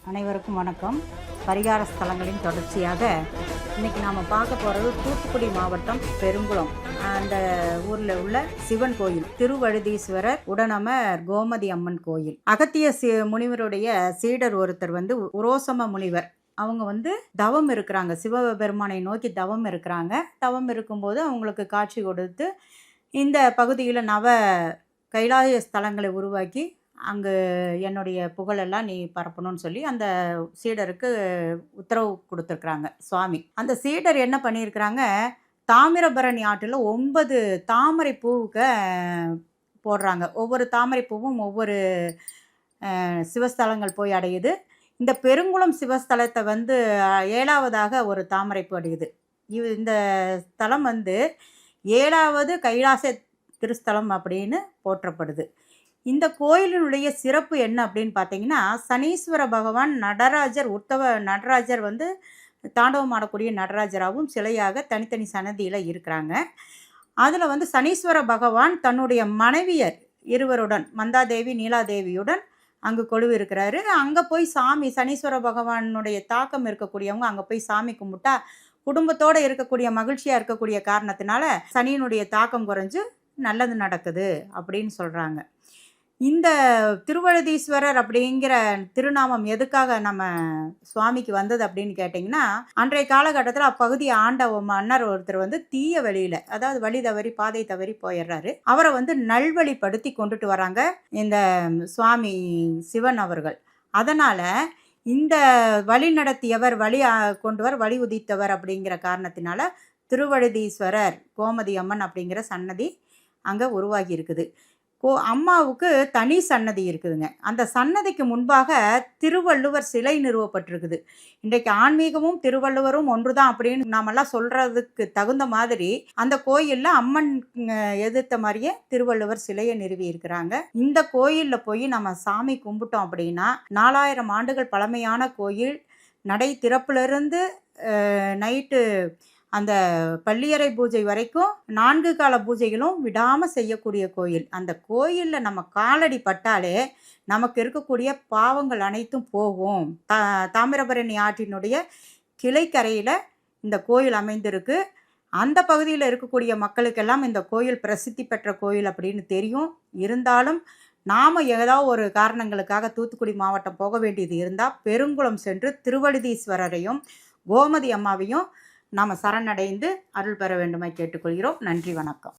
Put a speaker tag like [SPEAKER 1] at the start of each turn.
[SPEAKER 1] அனைவருக்கும் வணக்கம். பரிகார ஸ்தலங்களின் தொடர்ச்சியாக இன்றைக்கி நாம் பார்க்க போகிறது தூத்துக்குடி மாவட்டம் பெருங்குளம் அந்த ஊரில் உள்ள சிவன் கோயில் திருவழுதீஸ்வரர் உடனமர் கோமதி அம்மன் கோயில். அகத்திய முனிவருடைய சீடர் ஒருத்தர் உரோசம முனிவர். அவங்க தவம் இருக்கிறாங்க, சிவபெருமானை நோக்கி தவம் இருக்கிறாங்க. தவம் இருக்கும்போது அவங்களுக்கு காட்சி கொடுத்து இந்த பகுதியில் நவ கைலாய ஸ்தலங்களை உருவாக்கி அங்கே என்னுடைய புகழெல்லாம் நீ பரப்பணும்னு சொல்லி அந்த சீடருக்கு உத்தரவு கொடுத்துருக்குறாங்க சுவாமி. அந்த சீடர் என்ன பண்ணியிருக்கிறாங்க, தாமிரபரணி ஆற்றில் 9 தாமரை பூவுக்கு போடுறாங்க. ஒவ்வொரு தாமரை பூவும் ஒவ்வொரு சிவஸ்தலங்கள் போய் அடையுது. இந்த பெருங்குளம் சிவஸ்தலத்தை 7வதாக ஒரு தாமரை பூ அடையுது. இந்த ஸ்தலம் 7வது கைலாச திருஸ்தலம் அப்படின்னு போற்றப்படுது. இந்த கோயிலினுடைய சிறப்பு என்ன அப்படின்னு பார்த்தீங்கன்னா, சனீஸ்வர பகவான் நடராஜர் நடராஜர் தாண்டவம் ஆடக்கூடிய நடராஜராகவும் சிலையாக தனித்தனி சன்னதியில் இருக்கிறாங்க. அதில் சனீஸ்வர பகவான் தன்னுடைய மனைவியர் இருவருடன் மந்தாதேவி நீலாதேவியுடன் அங்கு கொலுவு இருக்கிறாரு. அங்கே போய் சனீஸ்வர பகவானுடைய தாக்கம் இருக்கக்கூடியவங்க அங்கே போய் சாமி கும்பிட்டா குடும்பத்தோடு இருக்கக்கூடிய மகிழ்ச்சியாக இருக்கக்கூடிய காரணத்தினால சனியினுடைய தாக்கம் குறைஞ்சு நல்லது நடக்குது அப்படின்னு சொல்கிறாங்க. இந்த திருவழுதீஸ்வரர் அப்படிங்கிற திருநாமம் எதுக்காக நம்ம சுவாமிக்கு வந்தது அப்படின்னு கேட்டிங்கன்னா, அன்றைய காலகட்டத்தில் அப்பகுதி ஆண்ட மன்னர் ஒருத்தர் தீய வழியில், அதாவது வழி தவறி பாதை தவறி போயிடுறாரு. அவரை நல்வழிப்படுத்தி கொண்டுட்டு வராங்க இந்த சுவாமி சிவன் அவர்கள். அதனால் இந்த வழி நடத்தியவர், வழி உதித்தவர் அப்படிங்கிற காரணத்தினால திருவழுதீஸ்வரர் கோமதி அம்மன் அப்படிங்கிற சன்னதி அங்கே உருவாகி இருக்குது. அம்மாவுக்கு தனி சன்னதி இருக்குதுங்க. அந்த சன்னதிக்கு முன்பாக திருவள்ளுவர் சிலை நிறுவப்பட்டிருக்குது. இன்றைக்கு ஆன்மீகமும் திருவள்ளுவரும் ஒன்று தான் அப்படின்னு நாமெல்லாம் சொல்கிறதுக்கு தகுந்த மாதிரி அந்த கோயிலில் அம்மன் எதிர்த்த மாதிரியே திருவள்ளுவர் சிலையை நிறுவி இருக்கிறாங்க. இந்த கோயிலில் போய் நம்ம சாமி கும்பிட்டோம் அப்படின்னா 4000 ஆண்டுகள் பழமையான கோயில். நடை திறப்பிலிருந்து நைட்டு அந்த பள்ளியறை பூஜை வரைக்கும் 4 கால பூஜைகளும் விடாமல் செய்யக்கூடிய கோயில். அந்த கோயிலில் நம்ம காலடி பட்டாலே நமக்கு இருக்கக்கூடிய பாவங்கள் அனைத்தும் போகும். தாமிரபரணி ஆற்றினுடைய கிளைக்கரையில் இந்த கோயில் அமைந்திருக்கு. அந்த பகுதியில் இருக்கக்கூடிய மக்களுக்கெல்லாம் இந்த கோயில் பிரசித்தி பெற்ற கோயில் அப்படின்னு தெரியும். இருந்தாலும் நாம் ஏதாவது ஒரு காரணங்களுக்காக தூத்துக்குடி மாவட்டம் போக வேண்டியது இருந்தால் பெருங்குளம் சென்று திருவழுதீஸ்வரரையும் கோமதி அம்மாவையும் நாம் சரணடைந்து அருள் பெற வேண்டுமாய் கேட்டுக்கொள்கிறோம். நன்றி, வணக்கம்.